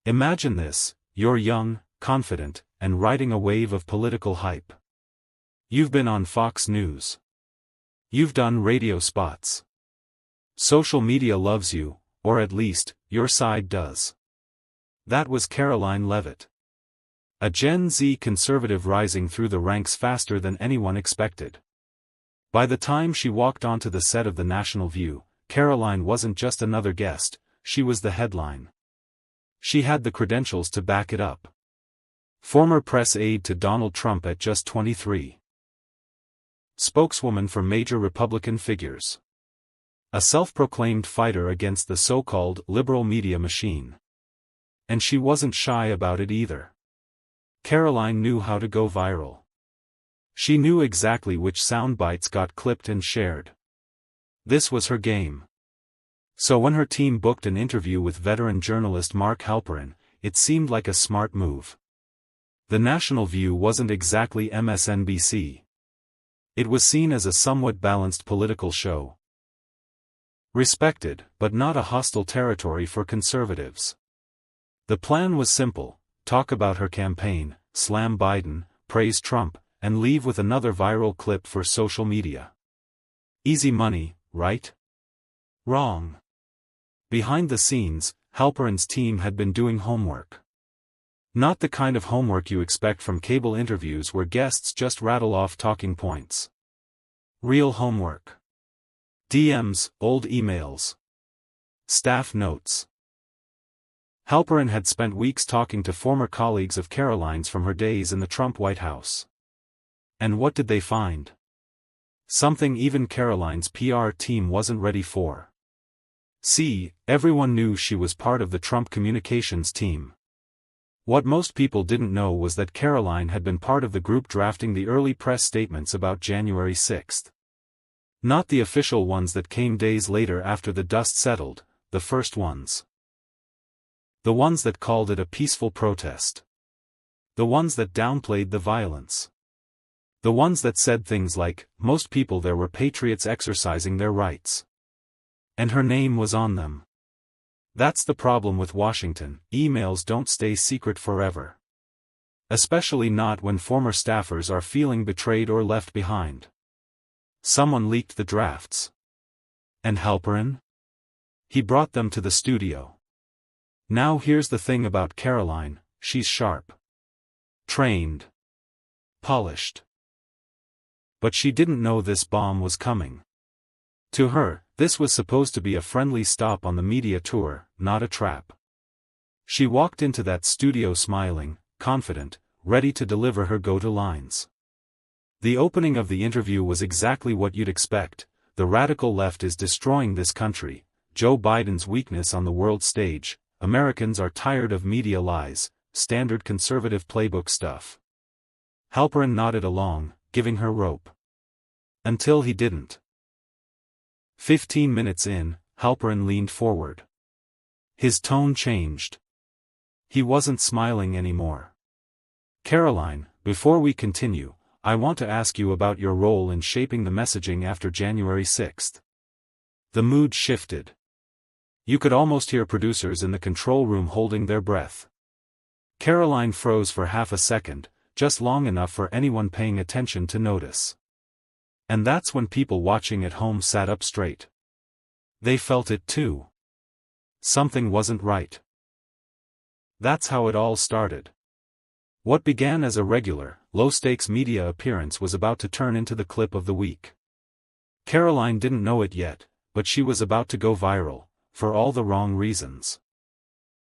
Imagine this: you're young, confident, and riding a wave of political hype. You've been on Fox News. You've done radio spots. Social media loves you, or at least, your side does. That was Karoline Leavitt. A Gen Z conservative rising through the ranks faster than anyone expected. By the time she walked onto the set of The National View, Karoline wasn't just another guest, she was the headline. She had the credentials to back it up. Former press aide to Donald Trump at just 23. Spokeswoman for major Republican figures. A self-proclaimed fighter against the so-called liberal media machine. And she wasn't shy about it either. Karoline knew how to go viral. She knew exactly which sound bites got clipped and shared. This was her game. So when her team booked an interview with veteran journalist Mark Halperin, it seemed like a smart move. The National View wasn't exactly MSNBC. It was seen as a somewhat balanced political show. Respected, but not a hostile territory for conservatives. The plan was simple: talk about her campaign, slam Biden, praise Trump, and leave with another viral clip for social media. Easy money, right? Wrong. Behind the scenes, Halperin's team had been doing homework. Not the kind of homework you expect from cable interviews where guests just rattle off talking points. Real homework. DMs, old emails. Staff notes. Halperin had spent weeks talking to former colleagues of Karoline's from her days in the Trump White House. And what did they find? Something even Karoline's PR team wasn't ready for. See, everyone knew she was part of the Trump communications team. What most people didn't know was that Karoline had been part of the group drafting the early press statements about January 6. Not the official ones that came days later after the dust settled, the first ones. The ones that called it a peaceful protest. The ones that downplayed the violence. The ones that said things like, most people there were patriots exercising their rights. And her name was on them. That's the problem with Washington: emails don't stay secret forever. Especially not when former staffers are feeling betrayed or left behind. Someone leaked the drafts. And Halperin? He brought them to the studio. Now here's the thing about Karoline: she's sharp. Trained. Polished. But she didn't know this bomb was coming. To her, this was supposed to be a friendly stop on the media tour, not a trap. She walked into that studio smiling, confident, ready to deliver her go-to lines. The opening of the interview was exactly what you'd expect: the radical left is destroying this country, Joe Biden's weakness on the world stage, Americans are tired of media lies, standard conservative playbook stuff. Halperin nodded along, giving her rope. Until he didn't. 15 minutes in, Halperin leaned forward. His tone changed. He wasn't smiling anymore. Karoline, before we continue, I want to ask you about your role in shaping the messaging after January 6. The mood shifted. You could almost hear producers in the control room holding their breath. Karoline froze for half a second, just long enough for anyone paying attention to notice. And that's when people watching at home sat up straight. They felt it too. Something wasn't right. That's how it all started. What began as a regular, low-stakes media appearance was about to turn into the clip of the week. Karoline didn't know it yet, but she was about to go viral, for all the wrong reasons.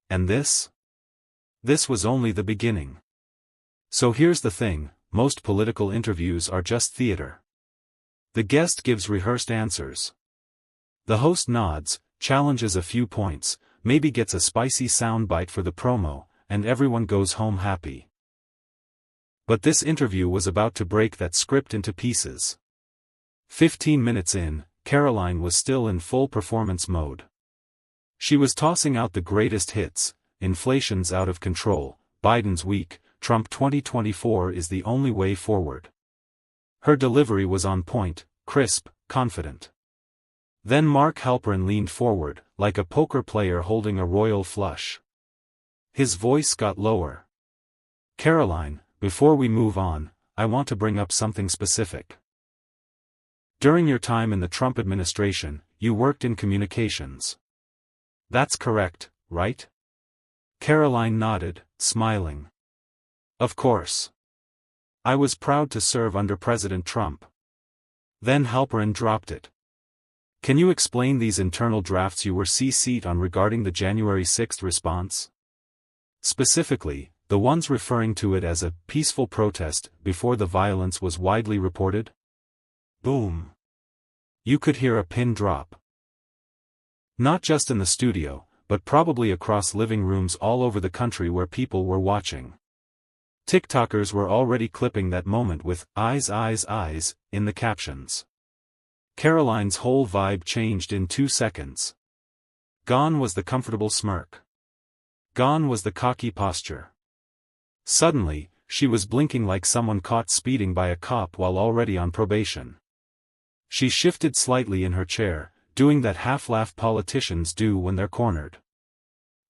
And this? This was only the beginning. So here's the thing: most political interviews are just theater. The guest gives rehearsed answers. The host nods, challenges a few points, maybe gets a spicy soundbite for the promo, and everyone goes home happy. But this interview was about to break that script into pieces. 15 minutes in, Karoline was still in full performance mode. She was tossing out the greatest hits: inflation's out of control, Biden's weak, Trump 2024 is the only way forward. Her delivery was on point, crisp, confident. Then Mark Halperin leaned forward, like a poker player holding a royal flush. His voice got lower. Karoline, before we move on, I want to bring up something specific. During your time in the Trump administration, you worked in communications. That's correct, right? Karoline nodded, smiling. Of course. I was proud to serve under President Trump. Then Halperin dropped it. Can you explain these internal drafts you were CC'd on regarding the January 6th response? Specifically, the ones referring to it as a peaceful protest before the violence was widely reported? Boom. You could hear a pin drop. Not just in the studio, but probably across living rooms all over the country where people were watching. TikTokers were already clipping that moment with eyes, eyes, eyes in the captions. Karoline's whole vibe changed in 2 seconds. Gone was the comfortable smirk. Gone was the cocky posture. Suddenly, she was blinking like someone caught speeding by a cop while already on probation. She shifted slightly in her chair, doing that half-laugh politicians do when they're cornered.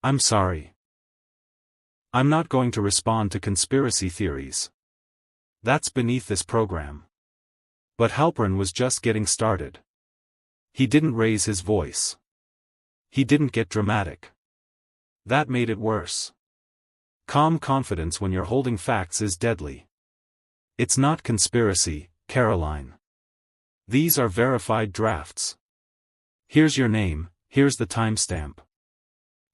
I'm sorry. I'm not going to respond to conspiracy theories. That's beneath this program. But Halperin was just getting started. He didn't raise his voice. He didn't get dramatic. That made it worse. Calm confidence when you're holding facts is deadly. It's not conspiracy, Karoline. These are verified drafts. Here's your name, here's the timestamp.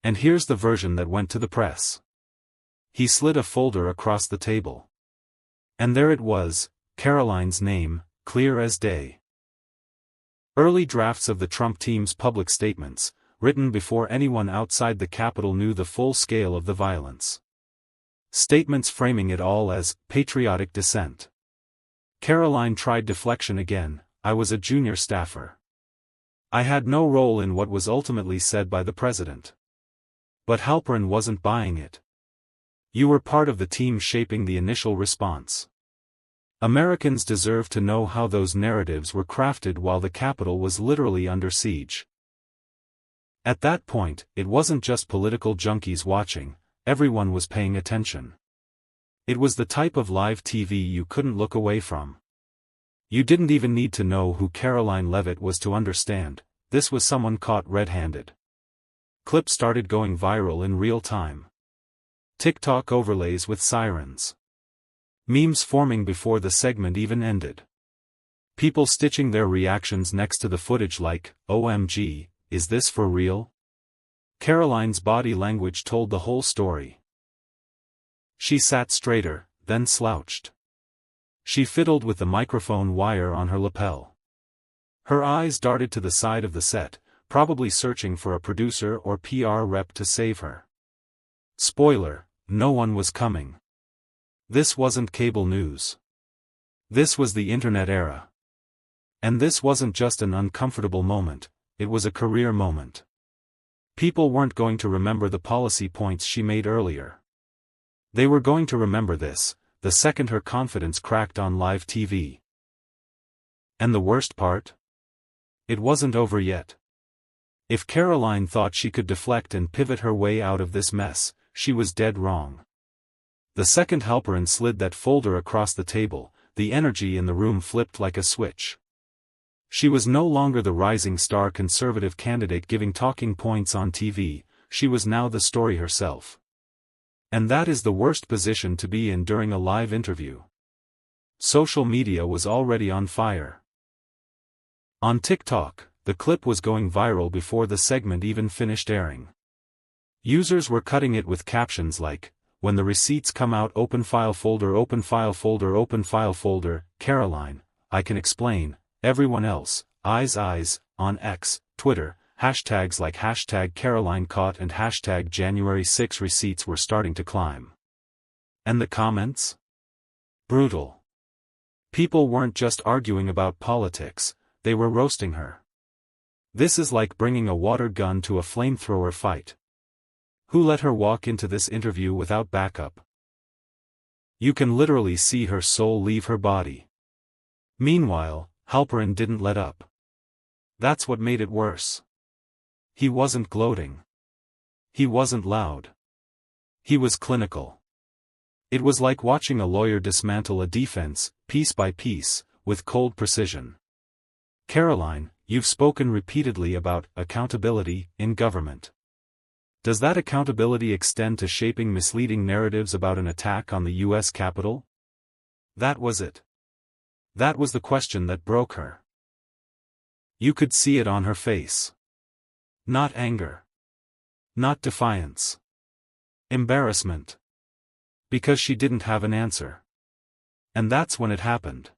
And here's the version that went to the press. He slid a folder across the table. And there it was, Karoline's name, clear as day. Early drafts of the Trump team's public statements, written before anyone outside the Capitol knew the full scale of the violence. Statements framing it all as patriotic dissent. Karoline tried deflection again. I was a junior staffer. I had no role in what was ultimately said by the president. But Halperin wasn't buying it. You were part of the team shaping the initial response. Americans deserve to know how those narratives were crafted while the Capitol was literally under siege. At that point, it wasn't just political junkies watching, everyone was paying attention. It was the type of live TV you couldn't look away from. You didn't even need to know who Karoline Leavitt was to understand, this was someone caught red-handed. Clips started going viral in real time. TikTok overlays with sirens. Memes forming before the segment even ended. People stitching their reactions next to the footage like, OMG, is this for real? Karoline's body language told the whole story. She sat straighter, then slouched. She fiddled with the microphone wire on her lapel. Her eyes darted to the side of the set, probably searching for a producer or PR rep to save her. Spoiler, no one was coming. This wasn't cable news. This was the internet era. And this wasn't just an uncomfortable moment, it was a career moment. People weren't going to remember the policy points she made earlier. They were going to remember this, the second her confidence cracked on live TV. And the worst part? It wasn't over yet. If Karoline thought she could deflect and pivot her way out of this mess, she was dead wrong. The second Halperin slid that folder across the table, the energy in the room flipped like a switch. She was no longer the rising star conservative candidate giving talking points on TV, she was now the story herself. And that is the worst position to be in during a live interview. Social media was already on fire. On TikTok, the clip was going viral before the segment even finished airing. Users were cutting it with captions like, when the receipts come out, open file folder, open file folder, open file folder, Karoline, I can explain, everyone else, eyes, on X, Twitter, hashtags like hashtag Karoline caught and hashtag January 6 receipts were starting to climb. And the comments? Brutal. People weren't just arguing about politics, they were roasting her. This is like bringing a water gun to a flamethrower fight. Who let her walk into this interview without backup? You can literally see her soul leave her body. Meanwhile, Halperin didn't let up. That's what made it worse. He wasn't gloating. He wasn't loud. He was clinical. It was like watching a lawyer dismantle a defense, piece by piece, with cold precision. Karoline, you've spoken repeatedly about accountability in government. Does that accountability extend to shaping misleading narratives about an attack on the U.S. Capitol? That was it. That was the question that broke her. You could see it on her face. Not anger. Not defiance. Embarrassment. Because she didn't have an answer. And that's when it happened.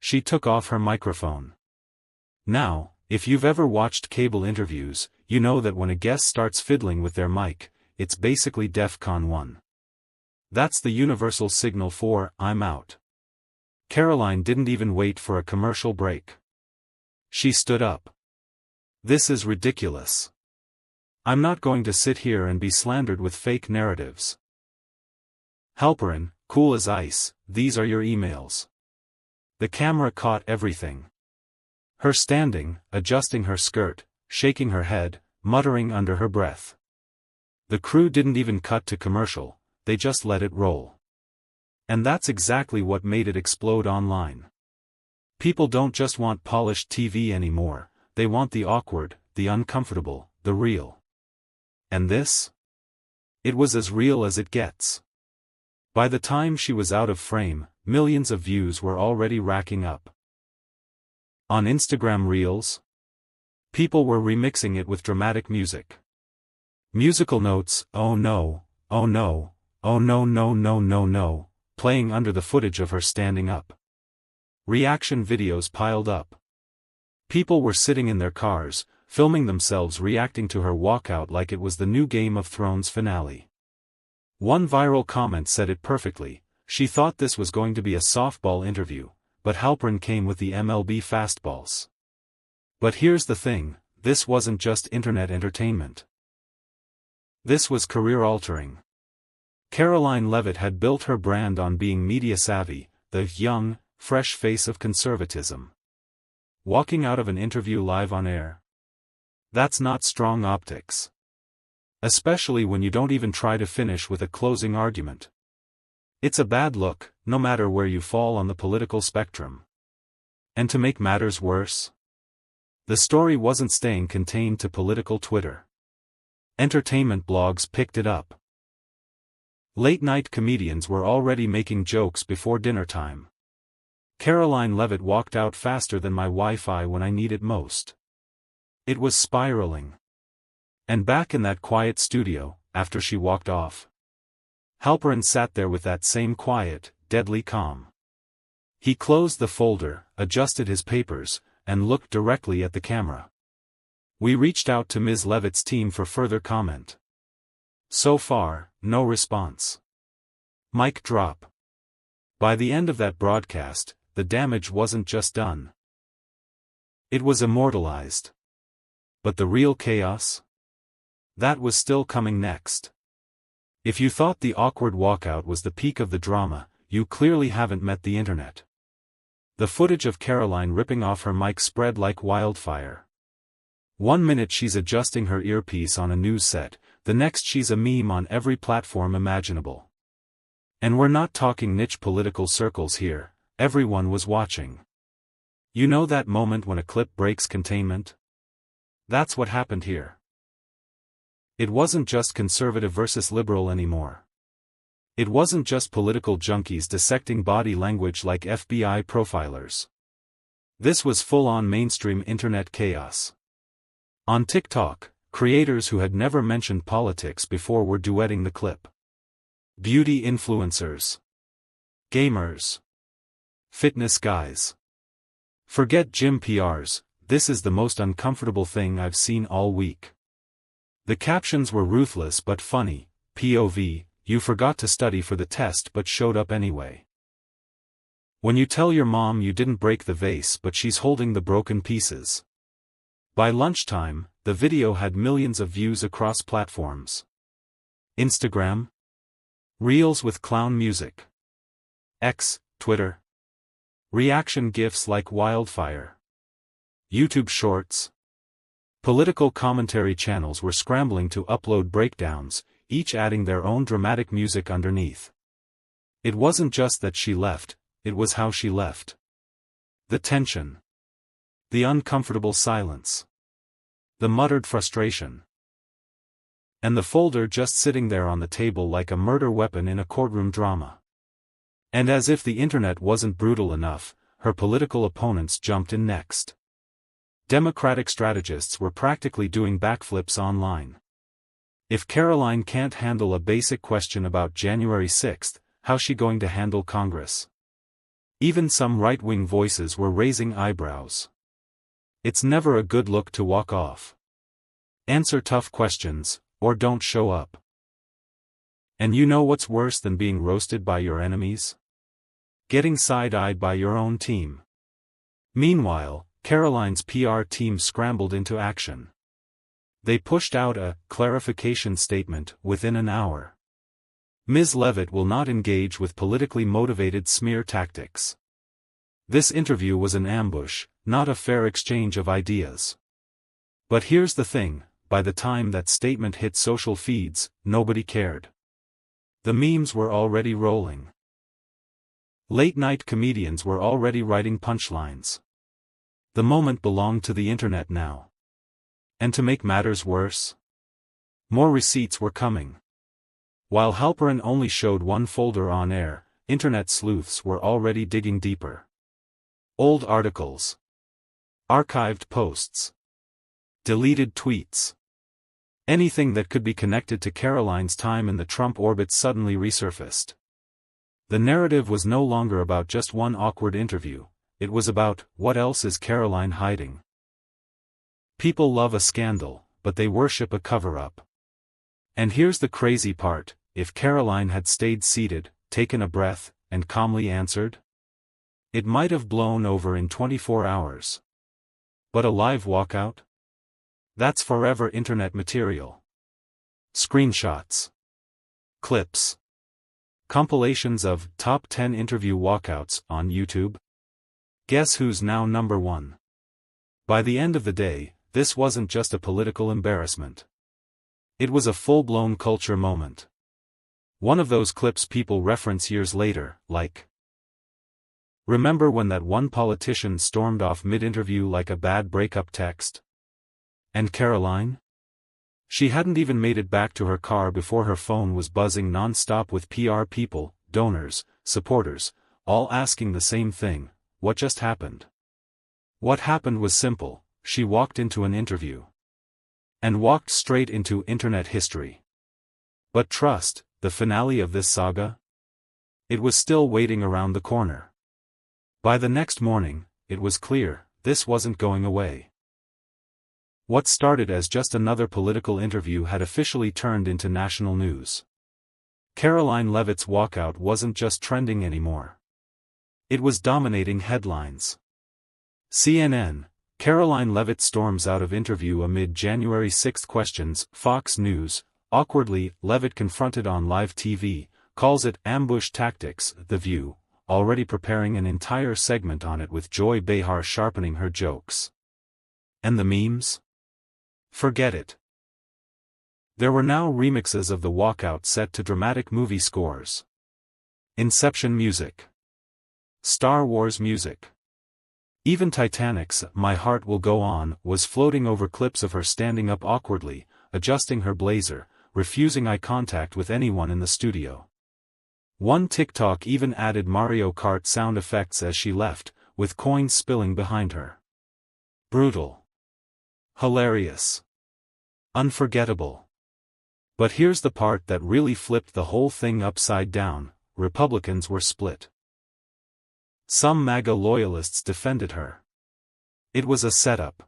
She took off her microphone. Now, if you've ever watched cable interviews, you know that when a guest starts fiddling with their mic, it's basically DEFCON 1. That's the universal signal for, I'm out. Karoline didn't even wait for a commercial break. She stood up. This is ridiculous. I'm not going to sit here and be slandered with fake narratives. Halperin, cool as ice, these are your emails. The camera caught everything. Her standing, adjusting her skirt, shaking her head, muttering under her breath. The crew didn't even cut to commercial, they just let it roll. And that's exactly what made it explode online. People don't just want polished TV anymore, they want the awkward, the uncomfortable, the real. And this? It was as real as it gets. By the time she was out of frame, millions of views were already racking up. On Instagram Reels, people were remixing it with dramatic music. Musical notes, oh no, oh no, oh no no no no no, playing under the footage of her standing up. Reaction videos piled up. People were sitting in their cars, filming themselves reacting to her walkout like it was the new Game of Thrones finale. One viral comment said it perfectly, she thought this was going to be a softball interview, but Halperin came with the MLB fastballs. But here's the thing, this wasn't just internet entertainment. This was career-altering. Karoline Leavitt had built her brand on being media-savvy, the young, fresh face of conservatism. Walking out of an interview live on air? That's not strong optics. Especially when you don't even try to finish with a closing argument. It's a bad look, no matter where you fall on the political spectrum. And to make matters worse, the story wasn't staying contained to political Twitter. Entertainment blogs picked it up. Late-night comedians were already making jokes before dinner time. Karoline Leavitt walked out faster than my Wi-Fi when I need it most. It was spiraling. And back in that quiet studio, after she walked off, Halperin sat there with that same quiet, deadly calm. He closed the folder, adjusted his papers, and looked directly at the camera. We reached out to Ms. Leavitt's team for further comment. So far, no response. Mic drop. By the end of that broadcast, the damage wasn't just done. It was immortalized. But the real chaos? That was still coming next. If you thought the awkward walkout was the peak of the drama, you clearly haven't met the internet. The footage of Karoline ripping off her mic spread like wildfire. 1 minute she's adjusting her earpiece on a news set, the next she's a meme on every platform imaginable. And we're not talking niche political circles here, everyone was watching. You know that moment when a clip breaks containment? That's what happened here. It wasn't just conservative versus liberal anymore. It wasn't just political junkies dissecting body language like FBI profilers. This was full-on mainstream internet chaos. On TikTok, creators who had never mentioned politics before were duetting the clip. Beauty influencers. Gamers. Fitness guys. Forget gym PRs, this is the most uncomfortable thing I've seen all week. The captions were ruthless but funny, POV, you forgot to study for the test but showed up anyway. When you tell your mom you didn't break the vase but she's holding the broken pieces. By lunchtime, the video had millions of views across platforms. Instagram? Reels with clown music. X, Twitter. Reaction GIFs like wildfire. YouTube Shorts. Political commentary channels were scrambling to upload breakdowns, each adding their own dramatic music underneath. It wasn't just that she left, it was how she left. The tension. The uncomfortable silence. The muttered frustration. And the folder just sitting there on the table like a murder weapon in a courtroom drama. And as if the internet wasn't brutal enough, her political opponents jumped in next. Democratic strategists were practically doing backflips online. If Karoline can't handle a basic question about January 6th, how's she going to handle Congress? Even some right-wing voices were raising eyebrows. It's never a good look to walk off. Answer tough questions, or don't show up. And you know what's worse than being roasted by your enemies? Getting side-eyed by your own team. Meanwhile, Karoline's PR team scrambled into action. They pushed out a clarification statement within an hour. Ms. Leavitt will not engage with politically motivated smear tactics. This interview was an ambush, not a fair exchange of ideas. But here's the thing, by the time that statement hit social feeds, nobody cared. The memes were already rolling. Late-night comedians were already writing punchlines. The moment belonged to the internet now. And to make matters worse, more receipts were coming. While Halperin only showed one folder on air, internet sleuths were already digging deeper. Old articles. Archived posts. Deleted tweets. Anything that could be connected to Karoline's time in the Trump orbit suddenly resurfaced. The narrative was no longer about just one awkward interview, it was about, what else is Karoline hiding? People love a scandal, but they worship a cover-up. And here's the crazy part, if Karoline had stayed seated, taken a breath, and calmly answered, it might have blown over in 24 hours. But a live walkout? That's forever internet material. Screenshots. Clips. Compilations of top 10 interview walkouts on YouTube. Guess who's now number one? By the end of the day, this wasn't just a political embarrassment. It was a full-blown culture moment. One of those clips people reference years later, like, remember when that one politician stormed off mid-interview like a bad breakup text? And Karoline? She hadn't even made it back to her car before her phone was buzzing non-stop with PR people, donors, supporters, all asking the same thing, what just happened? What happened was simple, she walked into an interview. And walked straight into internet history. But trust, the finale of this saga? It was still waiting around the corner. By the next morning, it was clear, this wasn't going away. What started as just another political interview had officially turned into national news. Karoline Leavitt's walkout wasn't just trending anymore. It was dominating headlines. CNN, Karoline Leavitt storms out of interview amid January 6 questions. Fox News, awkwardly, Leavitt confronted on live TV, calls it ambush tactics. The View, already preparing an entire segment on it with Joy Behar sharpening her jokes. And the memes? Forget it. There were now remixes of the walkout set to dramatic movie scores. Inception music. Star Wars music. Even Titanic's My Heart Will Go On was floating over clips of her standing up awkwardly, adjusting her blazer, refusing eye contact with anyone in the studio. One TikTok even added Mario Kart sound effects as she left, with coins spilling behind her. Brutal. Hilarious. Unforgettable. But here's the part that really flipped the whole thing upside down, Republicans were split. Some MAGA loyalists defended her. It was a setup.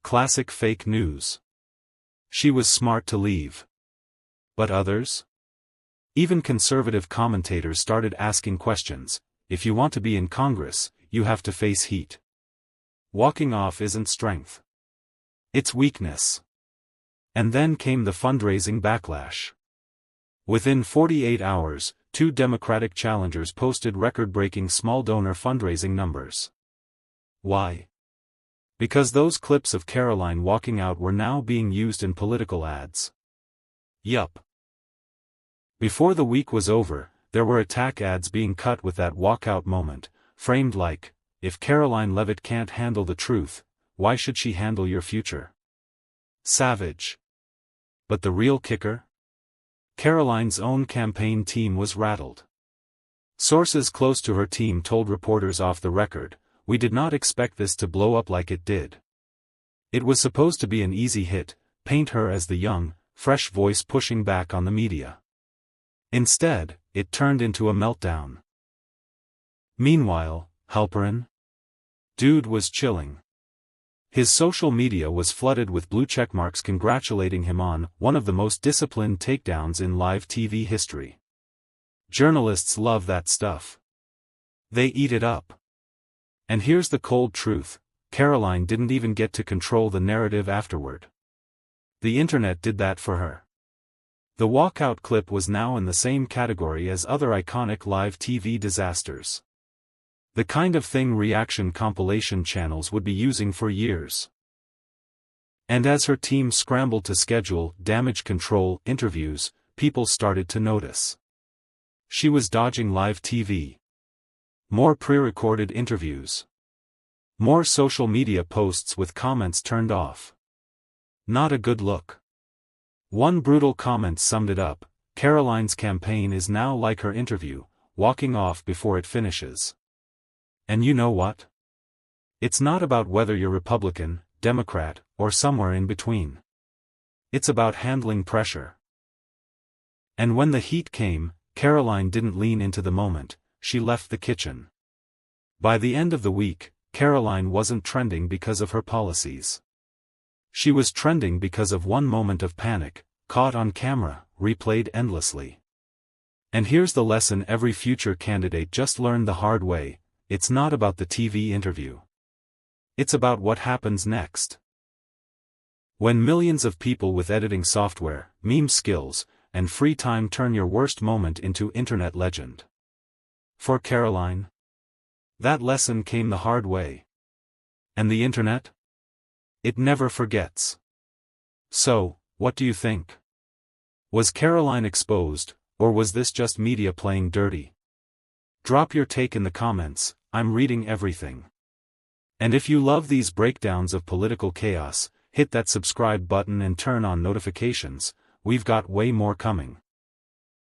Classic fake news. She was smart to leave. But others? Even conservative commentators started asking questions. If you want to be in Congress, you have to face heat. Walking off isn't strength. It's weakness. And then came the fundraising backlash. Within 48 hours, 2 Democratic challengers posted record-breaking small donor fundraising numbers. Why? Because those clips of Karoline walking out were now being used in political ads. Yup. Before the week was over, there were attack ads being cut with that walkout moment, framed like, "If Karoline Leavitt can't handle the truth, why should she handle your future?" Savage. But the real kicker? Karoline's own campaign team was rattled. Sources close to her team told reporters off the record, "We did not expect this to blow up like it did. It was supposed to be an easy hit, paint her as the young, fresh voice pushing back on the media. Instead, it turned into a meltdown." Meanwhile, Halperin? Dude was chilling. His social media was flooded with blue checkmarks congratulating him on one of the most disciplined takedowns in live TV history. Journalists love that stuff. They eat it up. And here's the cold truth: Karoline didn't even get to control the narrative afterward. The internet did that for her. The walkout clip was now in the same category as other iconic live TV disasters. The kind of thing reaction compilation channels would be using for years. And as her team scrambled to schedule damage control interviews, people started to notice. She was dodging live TV. More pre-recorded interviews. More social media posts with comments turned off. Not a good look. One brutal comment summed it up: Karoline's campaign is now like her interview, walking off before it finishes. And you know what? It's not about whether you're Republican, Democrat, or somewhere in between. It's about handling pressure. And when the heat came, Karoline didn't lean into the moment, she left the kitchen. By the end of the week, Karoline wasn't trending because of her policies. She was trending because of one moment of panic, caught on camera, replayed endlessly. And here's the lesson every future candidate just learned the hard way: it's not about the TV interview. It's about what happens next. When millions of people with editing software, meme skills, and free time turn your worst moment into internet legend. For Karoline, that lesson came the hard way. And the internet? It never forgets. So, what do you think? Was Karoline exposed, or was this just media playing dirty? Drop your take in the comments. I'm reading everything. And if you love these breakdowns of political chaos, hit that subscribe button and turn on notifications. We've got way more coming.